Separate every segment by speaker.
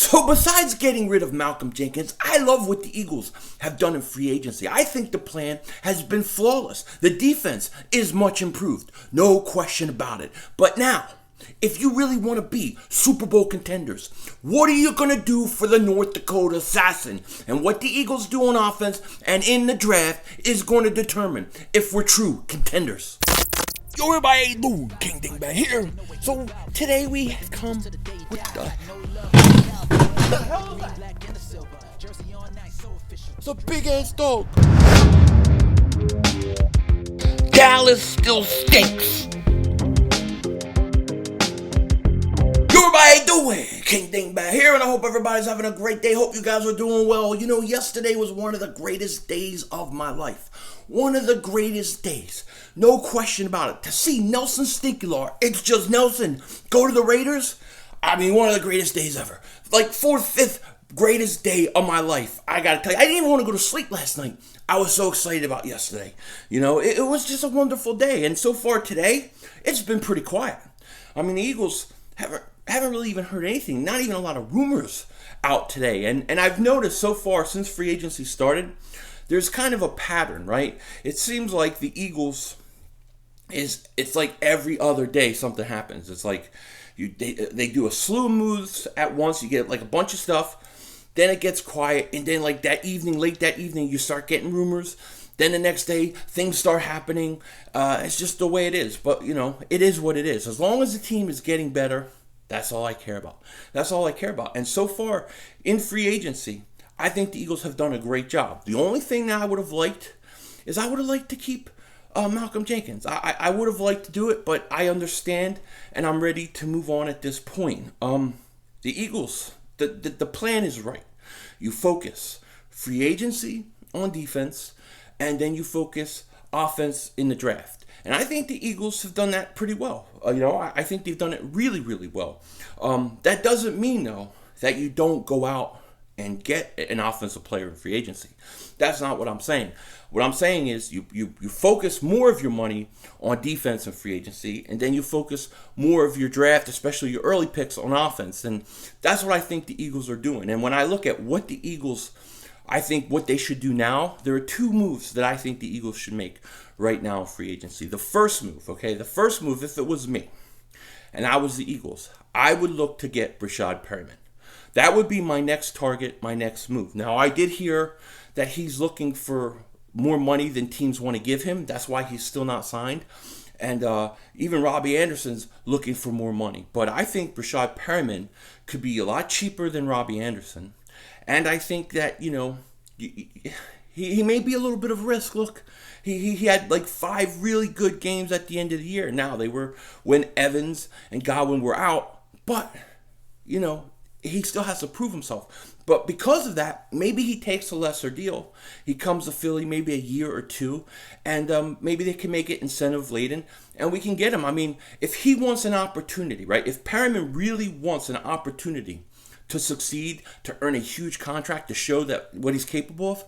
Speaker 1: So besides getting rid of Malcolm Jenkins, I love what the Eagles have done in free agency. I think the plan has been flawless. The defense is much improved, no question about it. But now, if you really want to be Super Bowl contenders, what are you going to do for the North Dakota Assassin? And what the Eagles do on offense and in the draft is going to determine if we're true contenders. Yo, everybody, how you doing? King Dingbat here. So today we have come with the hell is that? It's a big ass dog. Dallas still stinks. Yo, everybody, how you doing? King Dingbat here, and I hope everybody's having a great day. Hope you guys are doing well. You know, yesterday was one of the greatest days of my life. One of the greatest days. No question about it. To see Nelson Stinkylar, it's just Nelson, go to the Raiders. I mean, one of the greatest days ever. Like, 4th, 5th greatest day of my life. I gotta tell you, I didn't even want to go to sleep last night. I was so excited about yesterday. You know, it was just a wonderful day. And so far today, it's been pretty quiet. I mean, the Eagles haven't really even heard anything. Not even a lot of rumors out today. And I've noticed so far since free agency started, there's kind of a pattern, right? It seems like the Eagles it's like every other day something happens. It's like they do a slew of moves at once. You get like a bunch of stuff, then it gets quiet, and then like late that evening, you start getting rumors. Then the next day, things start happening. It's just the way it is. But, you know, it is what it is. As long as the team is getting better, that's all I care about. That's all I care about. And so far, in free agency, I think the Eagles have done a great job. The only thing that I would have liked is to keep Malcolm Jenkins. I would have liked to do it, but I understand, and I'm ready to move on at this point. The Eagles, the plan is right. You focus free agency on defense, and then you focus offense in the draft. And I think the Eagles have done that pretty well. I think they've done it really, really well. That doesn't mean, though, that you don't go out and get an offensive player in free agency. That's not what I'm saying. What I'm saying is you focus more of your money on defense and free agency, and then you focus more of your draft, especially your early picks, on offense. And that's what I think the Eagles are doing. And when I look at what the Eagles, I think what they should do now, there are 2 moves that I think the Eagles should make right now in free agency. The first move, if it was me and I was the Eagles, I would look to get Breshad Perriman. That would be my next target, my next move. Now, I did hear that he's looking for more money than teams want to give him. That's why he's still not signed. And even Robbie Anderson's looking for more money. But I think Breshad Perriman could be a lot cheaper than Robbie Anderson. And I think that, you know, he may be a little bit of a risk. Look, he had like 5 really good games at the end of the year. Now, they were when Evans and Godwin were out. But, you know, he still has to prove himself. But because of that, maybe he takes a lesser deal. He comes to Philly maybe a year or 2, and maybe they can make it incentive-laden, and we can get him. I mean, if he wants an opportunity, right? If Perriman really wants an opportunity to succeed, to earn a huge contract, to show that what he's capable of,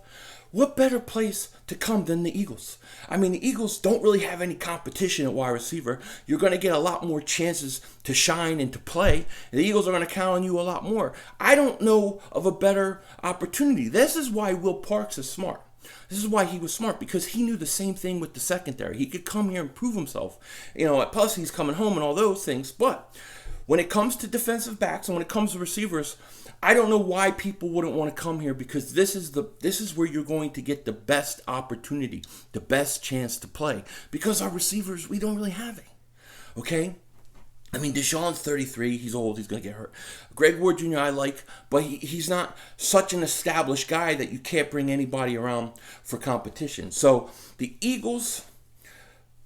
Speaker 1: what better place to come than the Eagles? I mean, the Eagles don't really have any competition at wide receiver. You're going to get a lot more chances to shine and to play. The Eagles are going to count on you a lot more. I don't know of a better opportunity. This is why Will Parks is smart. This is why he was smart, because he knew the same thing with the secondary. He could come here and prove himself. You know, plus he's coming home and all those things. But when it comes to defensive backs and when it comes to receivers, I don't know why people wouldn't want to come here, because this is where you're going to get the best opportunity, the best chance to play. Because our receivers, we don't really have any. Okay? I mean, Deshaun's 33. He's old. He's going to get hurt. Greg Ward Jr. I like, but he's not such an established guy that you can't bring anybody around for competition. So the Eagles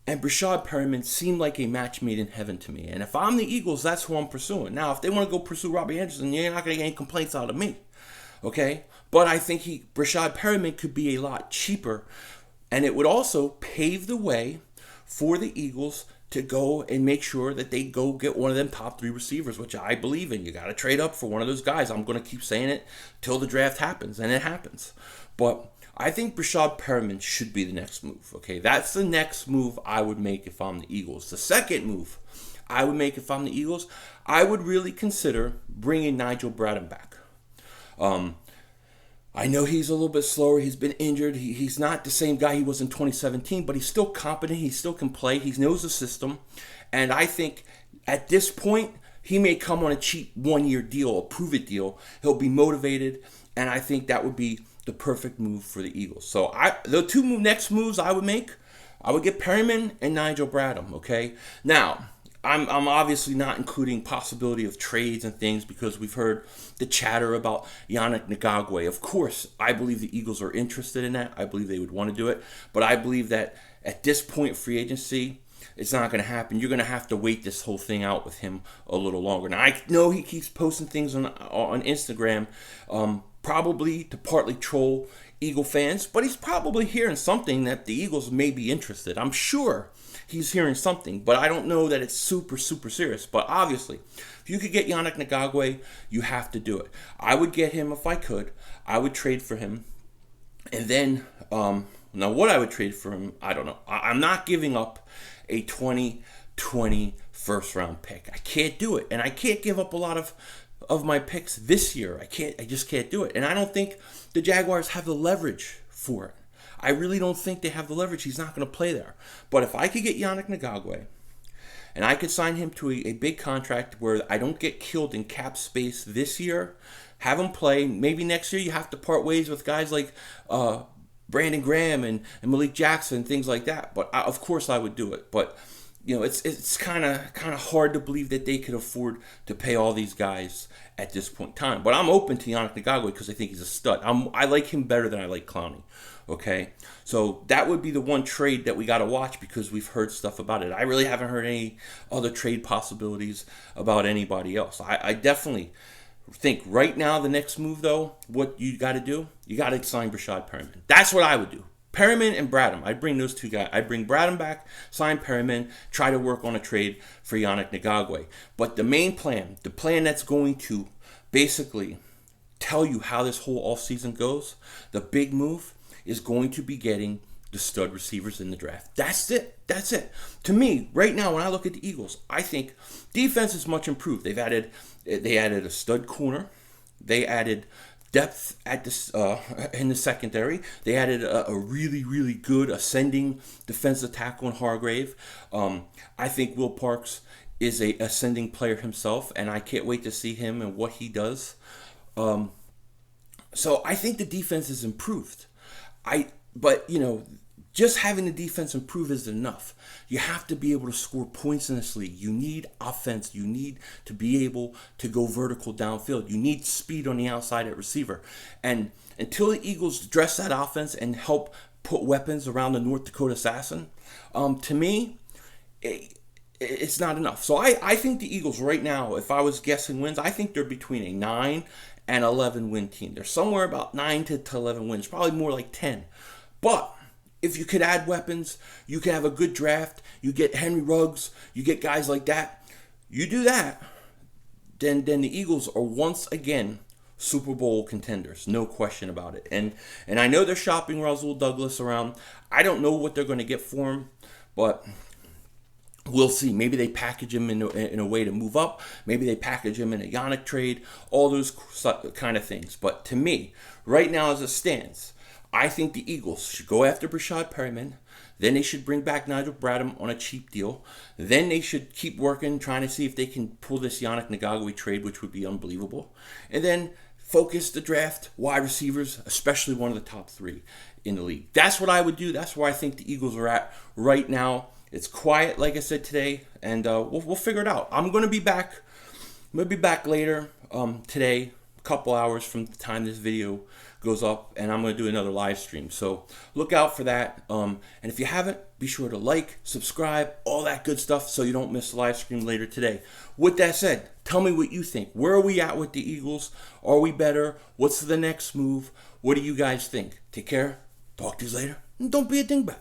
Speaker 1: and Breshad Perriman seemed like a match made in heaven to me. And if I'm the Eagles, that's who I'm pursuing. Now, if they want to go pursue Robbie Anderson, you're not going to get any complaints out of me. Okay? But I think Breshad Perriman could be a lot cheaper. And it would also pave the way for the Eagles to go and make sure that they go get one of them top 3 receivers, which I believe in. You got to trade up for one of those guys. I'm going to keep saying it till the draft happens, and it happens. But I think Breshad Perriman should be the next move, okay? That's the next move I would make if I'm the Eagles. The second move I would make if I'm the Eagles, I would really consider bringing Nigel Bradham back, I know he's a little bit slower. He's been injured. He's not the same guy he was in 2017, but he's still competent. He still can play. He knows the system. And I think at this point, he may come on a cheap one-year deal, a prove-it deal. He'll be motivated, and I think that would be the perfect move for the Eagles. So the two next moves I would make, I would get Perriman and Nigel Bradham, okay? Now, I'm obviously not including possibility of trades and things because we've heard the chatter about Yannick Ngakoue. Of course, I believe the Eagles are interested in that. I believe they would want to do it. But I believe that at this point, free agency, it's not going to happen. You're going to have to wait this whole thing out with him a little longer. Now, I know he keeps posting things on Instagram, probably to partly troll Eagle fans, but he's probably hearing something that the Eagles may be interested. I'm sure he's hearing something, but I don't know that it's super, super serious. But obviously, if you could get Yannick Ngakoue, you have to do it. I would get him if I could. I would trade for him. And then, now what I would trade for him, I don't know. I'm not giving up a 2020 first round pick. I can't do it. And I can't give up a lot of my picks this year. I just can't do it. And I don't think the Jaguars have the leverage for it. I really don't think they have the leverage. He's not going to play there. But if I could get Yannick Ngakoue and I could sign him to a big contract where I don't get killed in cap space this year, have him play. Maybe next year you have to part ways with guys like Brandon Graham and Malik Jackson, things like that. But of course I would do it. But you know, it's kind of hard to believe that they could afford to pay all these guys at this point in time. But I'm open to Yannick Ngakoue because I think he's a stud. I like him better than I like Clowney. Okay, so that would be the one trade that we got to watch because we've heard stuff about it. I really haven't heard any other trade possibilities about anybody else. I definitely think right now the next move, though, what you got to do, you got to sign Breshad Perriman. That's what I would do. Perriman and Bradham. I'd bring those two guys. I'd bring Bradham back, sign Perriman, try to work on a trade for Yannick Ngakoue. But the main plan, the plan that's going to basically tell you how this whole offseason goes, the big move is going to be getting the stud receivers in the draft. That's it. That's it. To me, right now, when I look at the Eagles, I think defense is much improved. They added a stud corner. They added depth at this in the secondary. They added a really, really good ascending defensive tackle in Hargrave. I think Will Parks is a ascending player himself, and I can't wait to see him and what he does. So I think the defense is improved. But you know, just having the defense improve isn't enough. You have to be able to score points in this league. You need offense. You need to be able to go vertical downfield. You need speed on the outside at receiver. And until the Eagles address that offense and help put weapons around the North Dakota Assassin, to me, it's not enough. So I think the Eagles right now, if I was guessing wins, I think they're between a 9 and 11 win team. They're somewhere about 9 to 11 wins, probably more like 10. But if you could add weapons, you can have a good draft, you get Henry Ruggs, you get guys like that, you do that, then the Eagles are once again Super Bowl contenders, no question about it. And I know they're shopping Rasul Douglas around. I don't know what they're going to get for him, but we'll see. Maybe they package him in a way to move up. Maybe they package him in a Yannick trade, all those kind of things. But to me, right now as it stands, I think the Eagles should go after Breshad Perriman. Then they should bring back Nigel Bradham on a cheap deal. Then they should keep working, trying to see if they can pull this Yannick Ngakoue trade, which would be unbelievable. And then focus the draft, wide receivers, especially one of the top 3 in the league. That's what I would do. That's where I think the Eagles are at right now. It's quiet, like I said today, and we'll figure it out. I'm going to be back. I'm going to be back later today, a couple hours from the time this video goes up, and I'm going to do another live stream. So look out for that. And if you haven't, be sure to like, subscribe, all that good stuff so you don't miss the live stream later today. With that said, tell me what you think. Where are we at with the Eagles? Are we better? What's the next move? What do you guys think? Take care. Talk to you later. And don't be a dingbat.